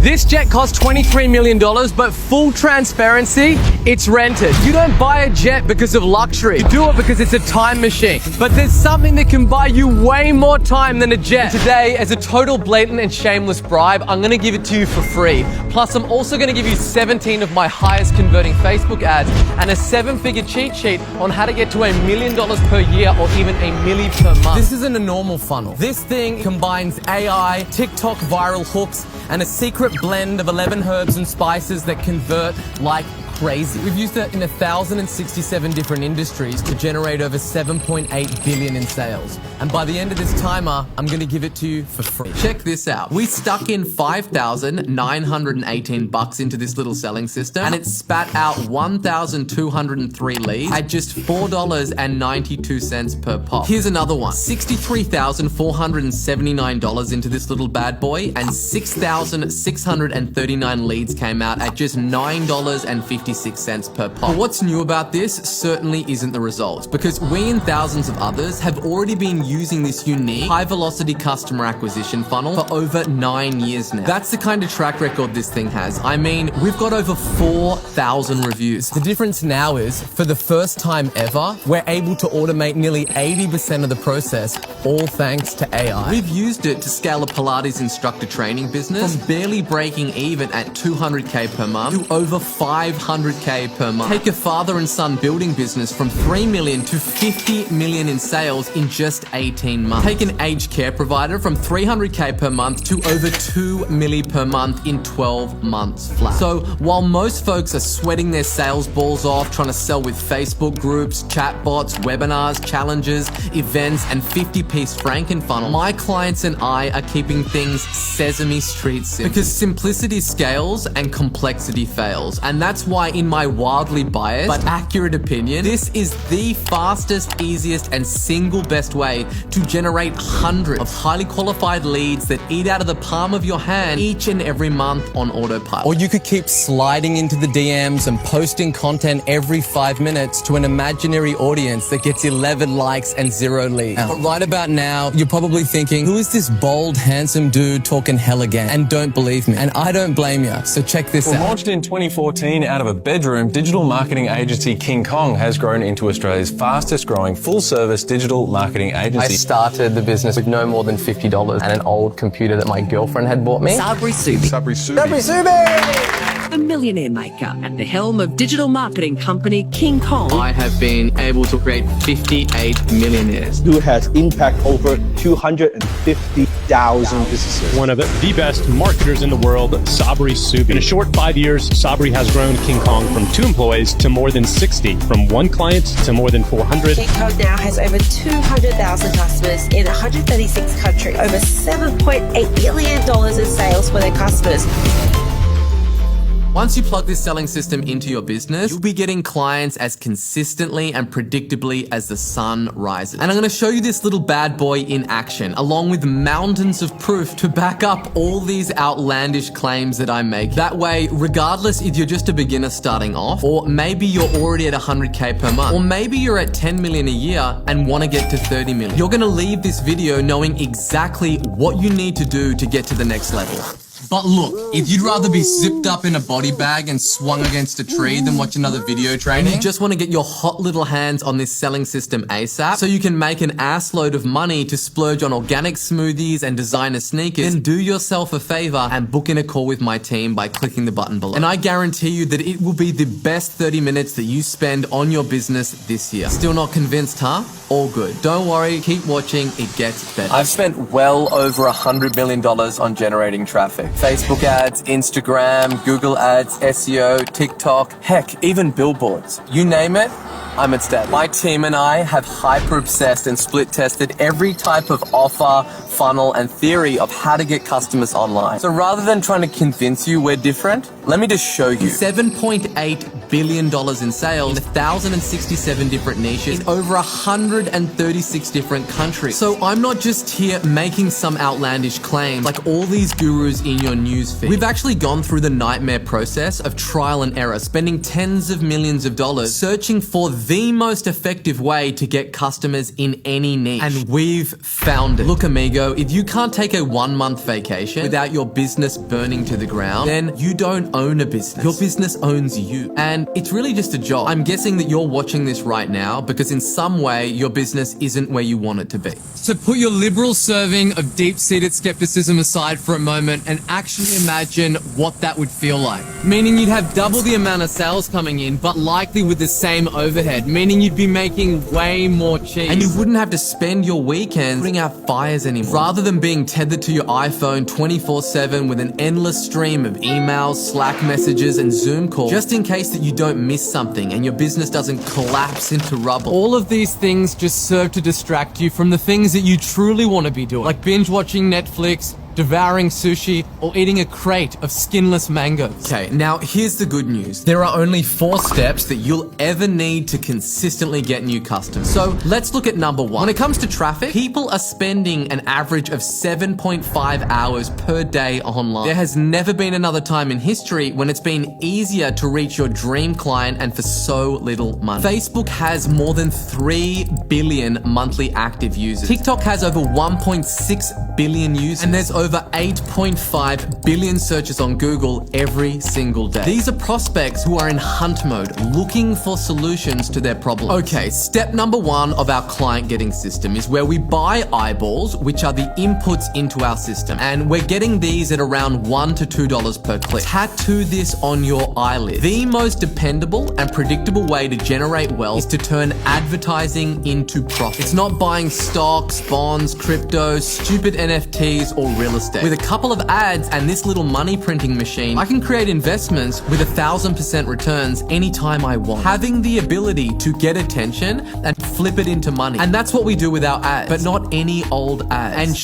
This jet costs $23 million, but full transparency, it's rented. You don't buy a jet because of luxury. You do it because it's a time machine. But there's something that can buy you way more time than a jet. Today, as a total blatant and shameless bribe, I'm gonna give it to you for free. Plus, I'm also gonna give you 17 of my highest converting Facebook ads and a 7-figure cheat sheet on how to get to $1 million per year or even $1 million per month. This isn't a normal funnel. This thing combines AI, TikTok viral hooks, and a secret blend of 11 herbs and spices that convert like crazy. We've used it in 1,067 different industries to generate over 7.8 billion in sales. And by the end of this timer, I'm gonna give it to you for free. Check this out. We stuck in 5,918 bucks into this little selling system, and it spat out 1,203 leads at just $4.92 per pop. Here's another one. $63,479 into this little bad boy, and 6,639 leads came out at just $9.56 per pop. But what's new about this certainly isn't the results, because we and thousands of others have already been using this unique high-velocity customer acquisition funnel for over 9 years now. That's the kind of track record this thing has. I mean, we've got over 4,000 reviews. The difference now is, for the first time ever, we're able to automate nearly 80% of the process, all thanks to AI. We've used it to scale a Pilates instructor training business from barely breaking even at $200K per month to over $500K per month. Take a father and son building business from 3 million to 50 million in sales in just 18 months. Take an aged care provider from 300K per month to over 2 million per month in 12 months flat. So while most folks are sweating their sales balls off trying to sell with Facebook groups, chatbots, webinars, challenges, events, and 50-piece Frankenfunnel, my clients and I are keeping things Sesame Street simple. Because simplicity scales and complexity fails. And that's why, in my wildly biased but accurate opinion, this is the fastest, easiest, and single best way to generate hundreds of highly qualified leads that eat out of the palm of your hand each and every month on autopilot. Or you could keep sliding into the DMs and posting content every 5 minutes to an imaginary audience that gets 11 likes and 0 leads. But right about now, you're probably thinking, who is this bold, handsome dude talking hell again? And don't believe me. And I don't blame you. So check this out. Launched in 2014 out of a bedroom, digital marketing agency King Kong has grown into Australia's fastest growing full-service digital marketing agency. I started the business with no more than $50 and an old computer that my girlfriend had bought me. Sabri. A millionaire maker at the helm of digital marketing company King Kong. I have been able to create 58 millionaires. Who has impact over 250,000 businesses. One of the best marketers in the world, Sabri. In a short 5 years, Sabri has grown King Kong from 2 employees to more than 60, from 1 client to more than 400. King Kong now has over 200,000 customers in 136 countries, over $7.8 billion in sales for their customers. Once you plug this selling system into your business, you'll be getting clients as consistently and predictably as the sun rises. And I'm gonna show you this little bad boy in action, along with mountains of proof to back up all these outlandish claims that I make. That way, regardless if you're just a beginner starting off, or maybe you're already at 100K per month, or maybe you're at 10 million a year and wanna get to 30 million, you're gonna leave this video knowing exactly what you need to do to get to the next level. But look, if you'd rather be zipped up in a body bag and swung against a tree than watch another video training, and you just want to get your hot little hands on this selling system ASAP so you can make an ass load of money to splurge on organic smoothies and designer sneakers, then do yourself a favor and book in a call with my team by clicking the button below. And I guarantee you that it will be the best 30 minutes that you spend on your business this year. Still not convinced, huh? All good. Don't worry, keep watching, it gets better. I've spent well over $100 million on generating traffic. Facebook ads, Instagram, Google ads, SEO, TikTok, heck, even billboards. You name it, I'm at stake. My team and I have hyper-obsessed and split-tested every type of offer, funnel, and theory of how to get customers online. So rather than trying to convince you we're different, let me just show you. $7.8 billion in sales in 1,067 different niches in over 136 different countries. So I'm not just here making some outlandish claims like all these gurus in your newsfeed. We've actually gone through the nightmare process of trial and error, spending tens of millions of dollars searching for the most effective way to get customers in any niche. And we've found it. Look, amigo, if you can't take a 1-month vacation without your business burning to the ground, then you don't own a business. Your business owns you. And it's really just a job. I'm guessing that you're watching this right now because in some way your business isn't where you want it to be. So put your liberal serving of deep-seated skepticism aside for a moment and actually imagine what that would feel like. Meaning you'd have double the amount of sales coming in, but likely with the same overhead, meaning you'd be making way more cheese. And you wouldn't have to spend your weekends putting out fires anymore. Rather than being tethered to your iPhone 24/7 with an endless stream of emails, Slack messages, and Zoom calls, just in case that you don't miss something and your business doesn't collapse into rubble. All of these things just serve to distract you from the things that you truly want to be doing, like binge watching Netflix, devouring sushi, or eating a crate of skinless mangoes. Okay, now here's the good news. There are only 4 steps that you'll ever need to consistently get new customers. So let's look at number 1. When it comes to traffic, people are spending an average of 7.5 hours per day online. There has never been another time in history when it's been easier to reach your dream client and for so little money. Facebook has more than 3 billion monthly active users. TikTok has over 1.6 billion users. And there's over 8.5 billion searches on Google every single day. These are prospects who are in hunt mode, looking for solutions to their problems. Okay, step number 1 of our client getting system is where we buy eyeballs, which are the inputs into our system. And we're getting these at around $1 to $2 per click. Tattoo this on your eyelid. The most dependable and predictable way to generate wealth is to turn advertising into profit. It's not buying stocks, bonds, crypto, stupid NFTs, or real estate. With a couple of ads and this little money printing machine, I can create investments with 1,000% returns anytime I want. Having the ability to get attention and flip it into money. And that's what we do with our ads, but not any old ads. And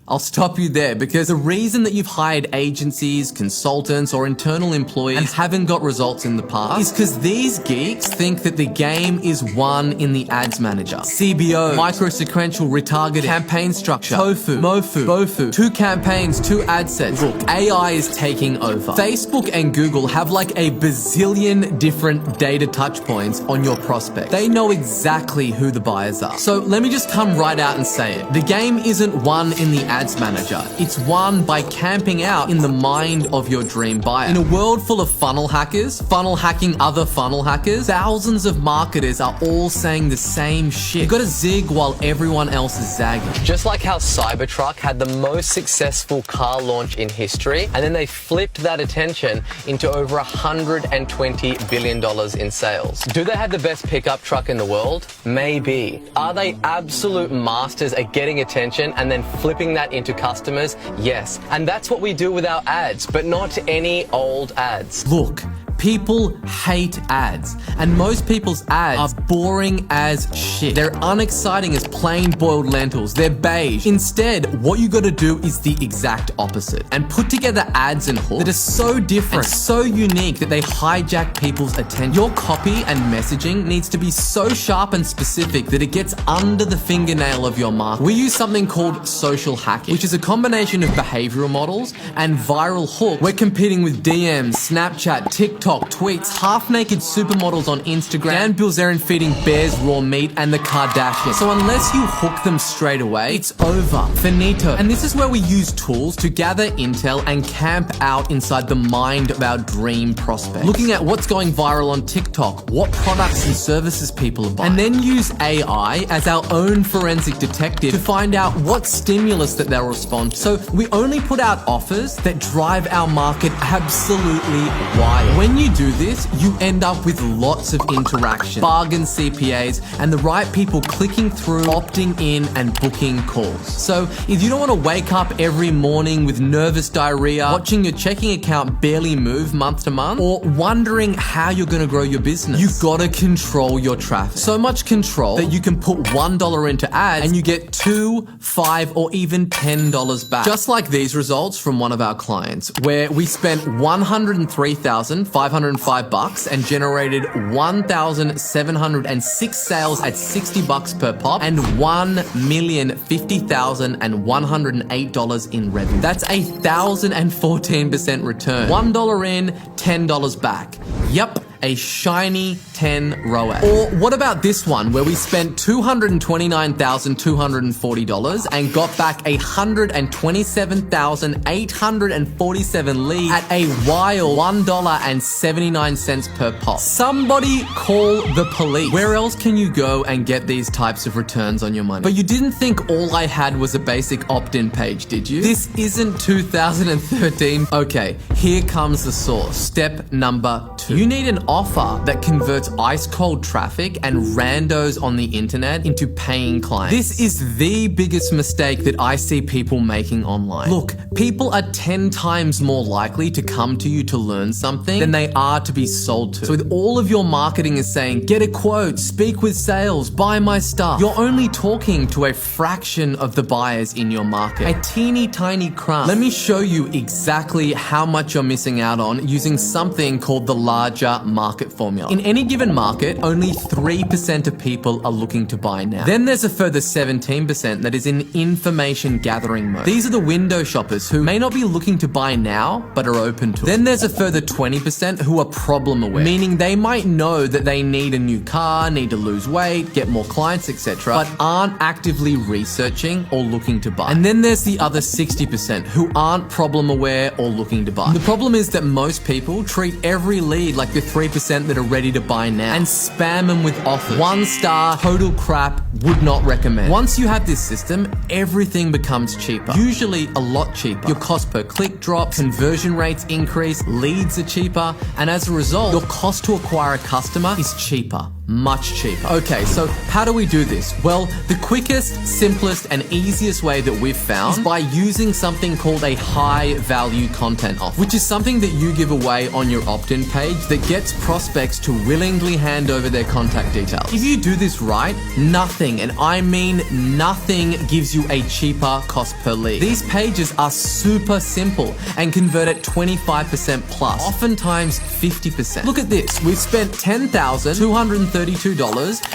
I'll stop you there because the reason that you've hired agencies, consultants, or internal employees and haven't got results in the past is because these geeks think that the game is won in the ads manager. CBO, micro-sequential retargeting, campaign structure, tofu, mofu, bofu, 2 campaigns, 2 ad sets. Look, AI is taking over. Facebook and Google have like a bazillion different data touch points on your prospect. They know exactly who the buyers are. So let me just come right out and say it. The game isn't won in the ads manager. It's won by camping out in the mind of your dream buyer. In a world full of funnel hackers, funnel hacking other funnel hackers, thousands of marketers are all saying the same shit. You gotta zig while everyone else is zagging. Just like how Cybertruck had the most successful car launch in history, and then they flipped that attention into over $120 billion in sales. Do they have the best pickup truck in the world? Maybe. Are they absolute masters at getting attention and then flipping that into customers? Yes. And that's what we do with our ads, but not any old ads. Look, people hate ads, and most people's ads are boring as shit. They're unexciting as plain boiled lentils. They're beige. Instead, what you gotta do is the exact opposite and put together ads and hooks that are so different and so unique that they hijack people's attention. Your copy and messaging needs to be so sharp and specific that it gets under the fingernail of your market. We use something called social hacking, which is a combination of behavioral models and viral hooks. We're competing with DMs, Snapchat, TikTok, tweets, half-naked supermodels on Instagram, Dan Bilzerian feeding bears raw meat, and the Kardashians. So unless you hook them straight away, it's over. Finito. And this is where we use tools to gather intel and camp out inside the mind of our dream prospect. Looking at what's going viral on TikTok, what products and services people are buying, and then use AI as our own forensic detective to find out what stimulus that they'll respond to. So we only put out offers that drive our market absolutely wild. When you do this, you end up with lots of interaction, bargain CPAs, and the right people clicking through, opting in, and booking calls. So if you don't want to wake up every morning with nervous diarrhea, watching your checking account barely move month to month, or wondering how you're going to grow your business, you've got to control your traffic. So much control that you can put $1 into ads and you get $2, $5, or even $10 back. Just like these results from one of our clients, where we spent $103,505 and generated 1,706 sales at $60 per pop and $1,050,108 in revenue. That's a 1,014% return. $1 in, $10 back. Yep. a shiny 10 ROAS. Or what about this one where we spent $229,240 and got back 127,847 leads at a wild $1.79 per pop. Somebody call the police. Where else can you go and get these types of returns on your money? But you didn't think all I had was a basic opt-in page, did you? This isn't 2013. Okay, here comes the source. Step number 2. You need an offer that converts ice-cold traffic and randos on the internet into paying clients. This is the biggest mistake that I see people making online. Look, people are 10 times more likely to come to you to learn something than they are to be sold to. So with all of your marketing is saying, get a quote, speak with sales, buy my stuff, you're only talking to a fraction of the buyers in your market. A teeny tiny crumb. Let me show you exactly how much you're missing out on using something called the larger market formula. In any given market, only 3% of people are looking to buy now. Then there's a further 17% that is in information gathering mode. These are the window shoppers who may not be looking to buy now, but are open to it. Then there's a further 20% who are problem aware, meaning they might know that they need a new car, need to lose weight, get more clients, etc., but aren't actively researching or looking to buy. And then there's the other 60% who aren't problem aware or looking to buy. The problem is that most people treat every lead like the 3% that are ready to buy now and spam them with offers. 1 star, total crap, would not recommend. Once you have this system, everything becomes cheaper. Usually a lot cheaper. Your cost per click drops, conversion rates increase, leads are cheaper, and as a result, your cost to acquire a customer is cheaper. Much cheaper. Okay, so how do we do this? Well, the quickest, simplest, and easiest way that we've found is by using something called a high value content offer, which is something that you give away on your opt-in page that gets prospects to willingly hand over their contact details. If you do this right, nothing, and I mean nothing, gives you a cheaper cost per lead. These pages are super simple and convert at 25% plus, oftentimes 50%. Look at this. We've spent $10,232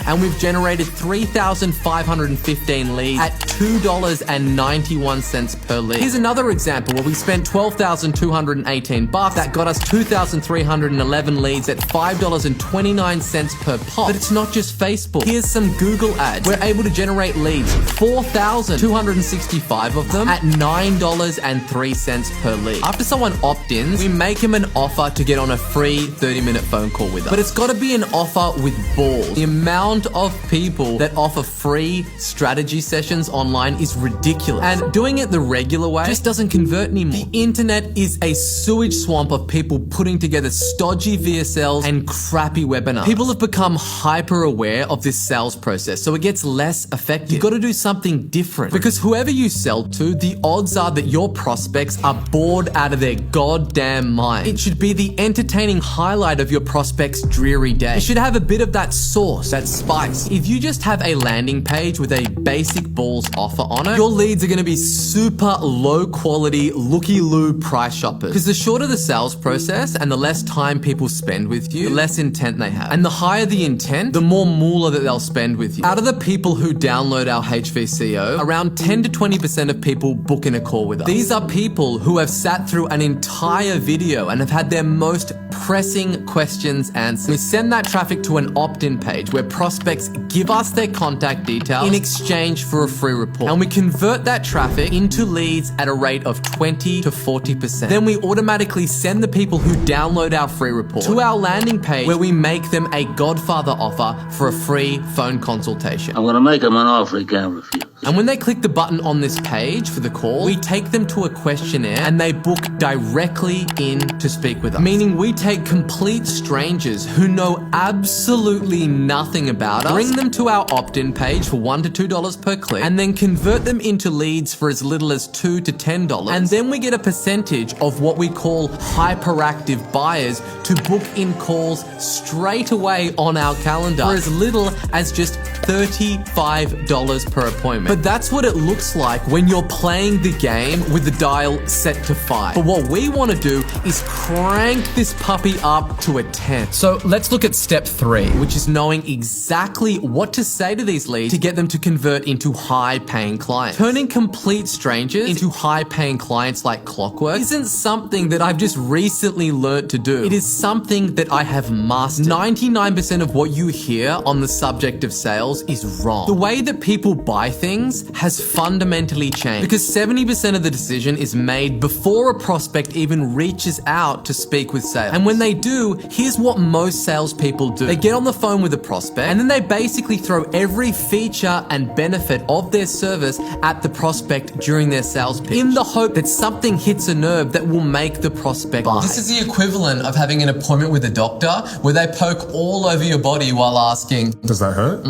and we've generated 3,515 leads at $2.91 per lead. Here's another example where we spent $12,218 that got us 2,311 leads at $5.29 per pop. But it's not just Facebook. Here's some Google ads. We're able to generate leads, 4,265 of them at $9.03 per lead. After someone opt-ins, we make him an offer to get on a free 30-minute phone call with us. But it's got to be an offer with balls. The amount of people that offer free strategy sessions online is ridiculous. And doing it the regular way just doesn't convert anymore. The internet is a sewage swamp of people putting together stodgy VSLs and crappy webinars. People have become hyper aware of this sales process, so it gets less effective. You've got to do something different because whoever you sell to, the odds are that your prospects are bored out of their goddamn mind. It should be the entertaining highlight of your prospect's dreary day. It should have a bit of that sauce, that spice. If you just have a landing page with a basic balls offer on it, your leads are going to be super low quality, looky-loo price shoppers. Because the shorter the sales process and the less time people spend with you, the less intent they have. And the higher the intent, the more moolah that they'll spend with you. Out of the people who download our HVCO, around 10 to 20% of people book in a call with us. These are people who have sat through an entire video and have had their most pressing questions answered. We send that traffic to an opt-in page where prospects give us their contact details in exchange for a free report. And we convert that traffic into leads at a rate of 20 to 40%. Then we automatically send the people who download our free report to our landing page where we make them a Godfather offer for a free phone consultation. I'm going to make them an offer he can't refuse. And when they click the button on this page for the call, we take them to a questionnaire and they book directly in to speak with us. Meaning we take complete strangers who know absolutely nothing about us, bring them to our opt-in page for $1 to $2 per click, and then convert them into leads for as little as $2 to $10. And then we get a percentage of what we call hyperactive buyers to book in calls straight away on our calendar for as little as just $35 per appointment. But that's what it looks like when you're playing the game with the dial set to 5. But what we want to do is crank this puppy up to a 10. So let's look at step 3, which is knowing exactly what to say to these leads to get them to convert into high-paying clients. Turning complete strangers into high-paying clients like clockwork isn't something that I've just recently learned to do. It is something that I have mastered. 99% of what you hear on the subject of sales is wrong. The way that people buy things has fundamentally changed because 70% of the decision is made before a prospect even reaches out to speak with sales. And when they do, here's what most salespeople do. They get on the phone with a prospect and then they basically throw every feature and benefit of their service at the prospect during their sales pitch in the hope that something hits a nerve that will make the prospect buy. This is the equivalent of having an appointment with a doctor where they poke all over your body while asking, does that hurt?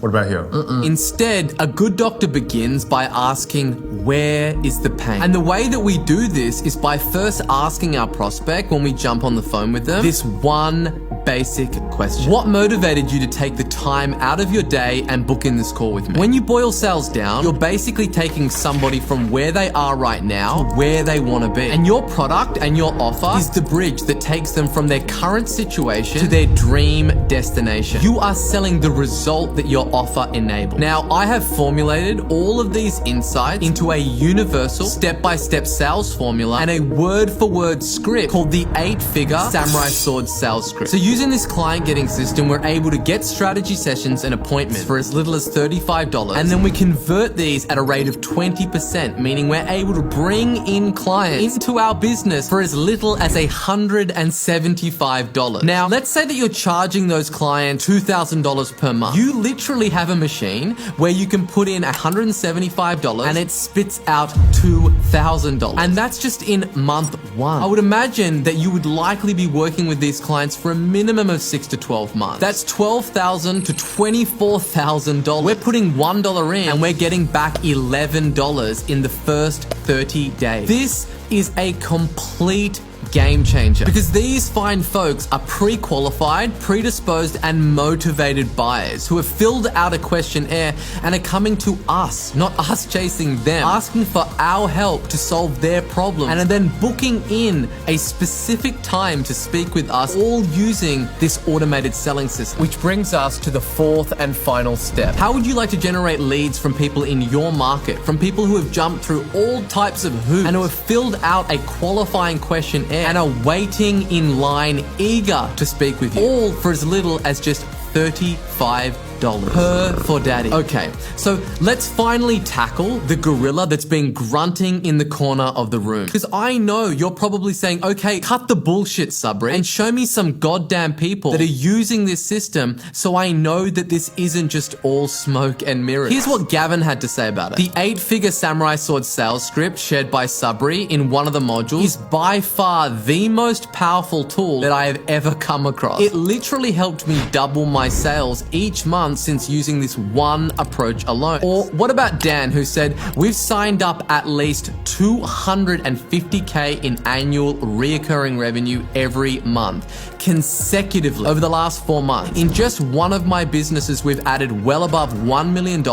What about here? Instead, a good doctor begins by asking, where is the pain? And the way that we do this is by first asking our prospect when we jump on the phone with them this one basic question. What motivated you to take the time out of your day and book in this call with me? When you boil sales down, you're basically taking somebody from where they are right now to where they want to be. And your product and your offer is the bridge that takes them from their current situation to their dream destination. You are selling the result that your offer enables. Now, I have formulated all of these insights into a universal step-by-step sales formula and a word-for-word script called the 8-figure Samurai Sword sales script. So using this client getting system, we're able to get strategy sessions and appointments for as little as $35, and then we convert these at a rate of 20%, meaning we're able to bring in clients into our business for as little as $175. Now, let's say that you're charging those clients $2,000 per month. You literally have a machine where you can put in $175 and it spits out $2,000. And that's just in month 1. I would imagine that you would likely be working with these clients for a minimum of 6 to 12 months. That's $12,000 to $24,000. We're putting $1 in and we're getting back $11 in the first 30 days. This is a complete game changer because these fine folks are pre-qualified, predisposed, and motivated buyers who have filled out a questionnaire and are coming to us, not us chasing them, asking for our help to solve their problem and are then booking in a specific time to speak with us, all using this automated selling system. Which brings us to the 4th and final step. How would you like to generate leads from people in your market, from people who have jumped through all types of hoops and who have filled out a qualifying questionnaire and are waiting in line eager to speak with you, all for as little as just $35 per for daddy. Okay, so let's finally tackle the gorilla that's been grunting in the corner of the room. Because I know you're probably saying, okay, cut the bullshit, Sabri, and show me some goddamn people that are using this system so I know that this isn't just all smoke and mirrors. Here's what Gavin had to say about it. The 8-figure Samurai Sword sales script shared by Sabri in one of the modules is by far the most powerful tool that I have ever come across. It literally helped me double my sales each month since using this one approach alone. Or what about Dan, who said, we've signed up at least $250K in annual reoccurring revenue every month consecutively over the last 4 months. In just one of my businesses, we've added well above $1 million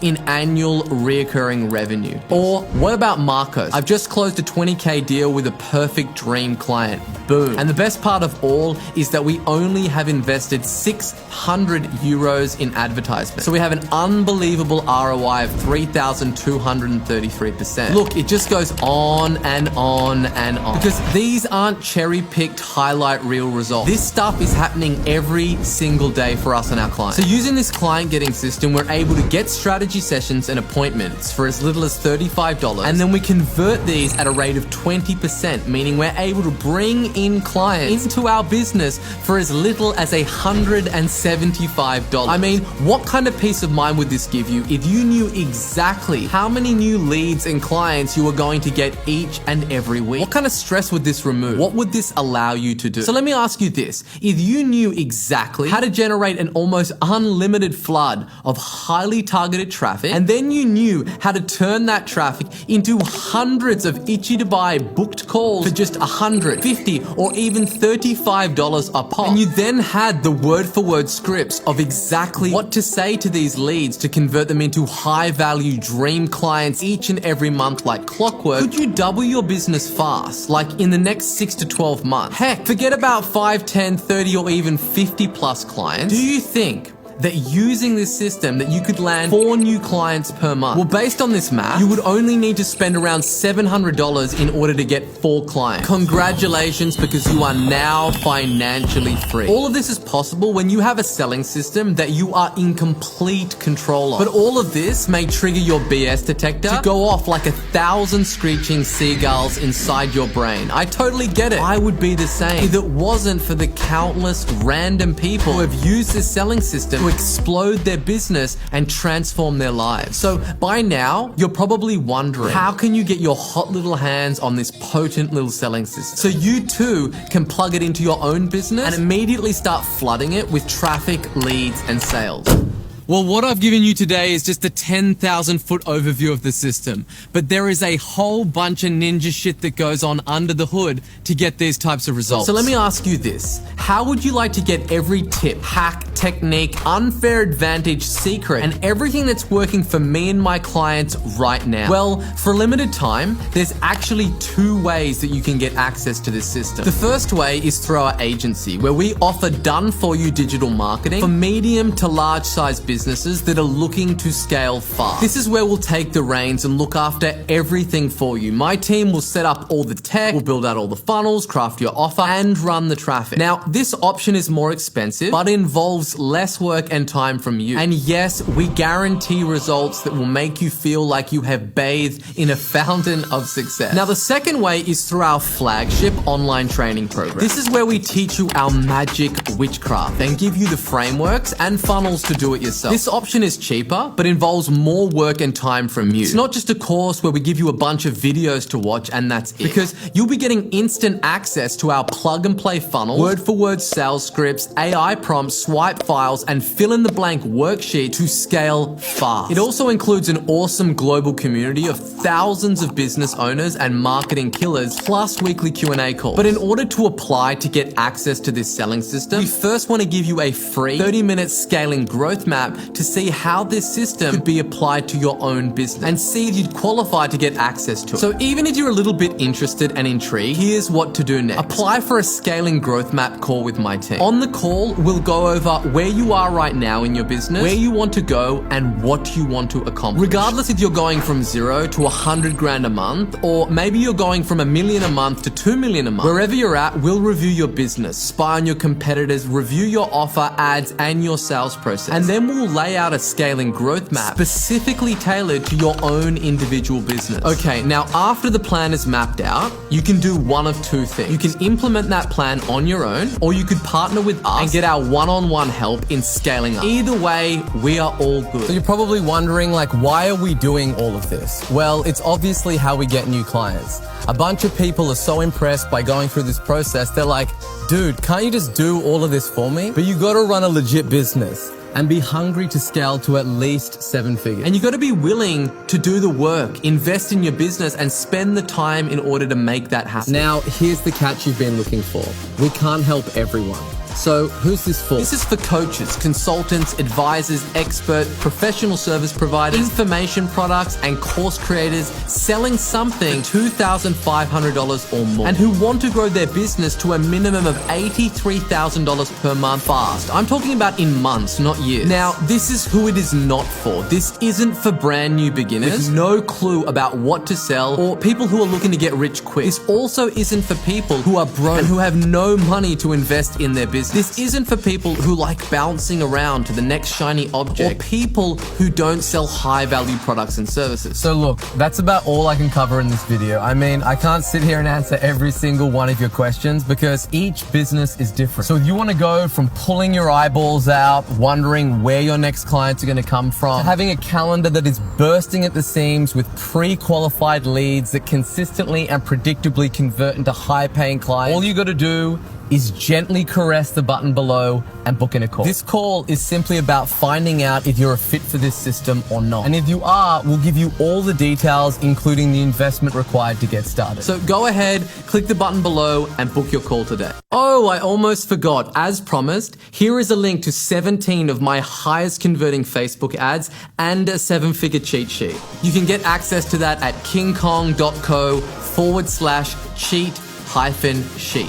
in annual reoccurring revenue. Or what about Marcos? I've just closed a $20K deal with a perfect dream client. Boom. And the best part of all is that we only have invested 600 euros in advertisement. So we have an unbelievable ROI of 3,233%. Look, it just goes on and on and on. Because these aren't cherry-picked highlight reel results. This stuff is happening every single day for us and our clients. So using this client getting system, we're able to get strategy sessions and appointments for as little as $35. And then we convert these at a rate of 20%, meaning we're able to bring in clients into our business for as little as $175. I mean, what kind of peace of mind would this give you if you knew exactly how many new leads and clients you were going to get each and every week? What kind of stress would this remove? What would this allow you to do? So let me ask you this. If you knew exactly how to generate an almost unlimited flood of highly targeted traffic, and then you knew how to turn that traffic into hundreds of itchy to buy booked calls for just $100, $50, or even $35 a pop, and you then had the word-for-word scripts of exactly exactly what to say to these leads to convert them into high-value dream clients each and every month like clockwork, could you double your business fast, like in the next 6 to 12 months? Heck, forget about 5, 10, 30, or even 50 plus clients. Do you think that using this system that you could land 4 new clients per month? Well, based on this math, you would only need to spend around $700 in order to get 4 clients. Congratulations, because you are now financially free. All of this is possible when you have a selling system that you are in complete control of. But all of this may trigger your BS detector to go off like 1,000 screeching seagulls inside your brain. I totally get it. I would be the same if it wasn't for the countless random people who have used this selling system to explode their business and transform their lives. So by now, you're probably wondering, how can you get your hot little hands on this potent little selling system so you too can plug it into your own business and immediately start flooding it with traffic, leads, and sales? Well, what I've given you today is just a 10,000 foot overview of the system, but there is a whole bunch of ninja shit that goes on under the hood to get these types of results. So let me ask you this. How would you like to get every tip, hack, technique, unfair advantage, secret, and everything that's working for me and my clients right now? Well, for a limited time, there's actually 2 ways that you can get access to this system. The first way is through our agency, where we offer done-for-you digital marketing for medium to large-size businesses that are looking to scale fast. This is where we'll take the reins and look after everything for you. My team will set up all the tech, we'll build out all the funnels, craft your offer, and run the traffic. Now, this option is more expensive, but involves less work and time from you. And yes, we guarantee results that will make you feel like you have bathed in a fountain of success. Now, the second way is through our flagship online training program. This is where we teach you our magic witchcraft and give you the frameworks and funnels to do it yourself. This option is cheaper, but involves more work and time from you. It's not just a course where we give you a bunch of videos to watch and that's it. Because you'll be getting instant access to our plug and play funnels, word for word sales scripts, AI prompts, swipe files, and fill in the blank worksheet to scale fast. It also includes an awesome global community of thousands of business owners and marketing killers, plus weekly Q&A calls. But in order to apply to get access to this selling system, we first want to give you a free 30-minute scaling growth map to see how this system could be applied to your own business and see if you'd qualify to get access to it. So even if you're a little bit interested and intrigued, here's what to do next. Apply for a scaling growth map call with my team. On the call, we'll go over where you are right now in your business, where you want to go, and what you want to accomplish. Regardless if you're going from 0 to 100 grand a month, or maybe you're going from $1 million a month to $2 million a month, wherever you're at, we'll review your business, spy on your competitors, review your offer, ads, and your sales process. And then we'll lay out a scaling growth map specifically tailored to your own individual business. Okay, now after the plan is mapped out, you can do one of 2 things. You can implement that plan on your own, or you could partner with us and get our one-on-one help in scaling up. Either way, we are all good. So you're probably wondering, like, why are we doing all of this? Well, it's obviously how we get new clients. A bunch of people are so impressed by going through this process, they're like, dude, can't you just do all of this for me? But you gotta run a legit business and be hungry to scale to at least 7 figures. And you gotta be willing to do the work, invest in your business, and spend the time in order to make that happen. Now, here's the catch you've been looking for. We can't help everyone. So who's this for? This is for coaches, consultants, advisors, expert, professional service providers, information products, and course creators selling something $2,500 or more and who want to grow their business to a minimum of $83,000 per month fast. I'm talking about in months, not years. Now, this is who it is not for. This isn't for brand new beginners with no clue about what to sell or people who are looking to get rich quick. This also isn't for people who are broke and who have no money to invest in their business. This isn't for people who like bouncing around to the next shiny object or people who don't sell high value products and services. So look, that's about all I can cover in this video. I mean, I can't sit here and answer every single one of your questions because each business is different. So if you want to go from pulling your eyeballs out, wondering where your next clients are going to come from, to having a calendar that is bursting at the seams with pre-qualified leads that consistently and predictably convert into high paying clients, all you got to do is gently caress the button below and book in a call. This call is simply about finding out if you're a fit for this system or not. And if you are, we'll give you all the details, including the investment required to get started. So go ahead, click the button below and book your call today. Oh, I almost forgot. As promised, here is a link to 17 of my highest converting Facebook ads and a 7-figure cheat sheet. You can get access to that at kingkong.co/cheat-sheet.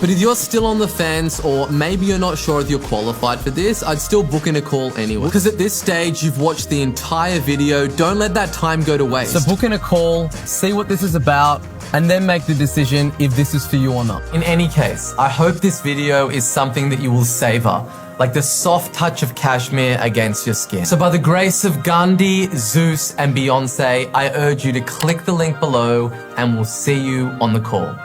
But if you're still on the fence, or maybe you're not sure if you're qualified for this, I'd still book in a call anyway. Because at this stage, you've watched the entire video. Don't let that time go to waste. So book in a call, see what this is about, and then make the decision if this is for you or not. In any case, I hope this video is something that you will savor, like the soft touch of cashmere against your skin. So by the grace of Gandhi, Zeus, and Beyonce, I urge you to click the link below, and we'll see you on the call.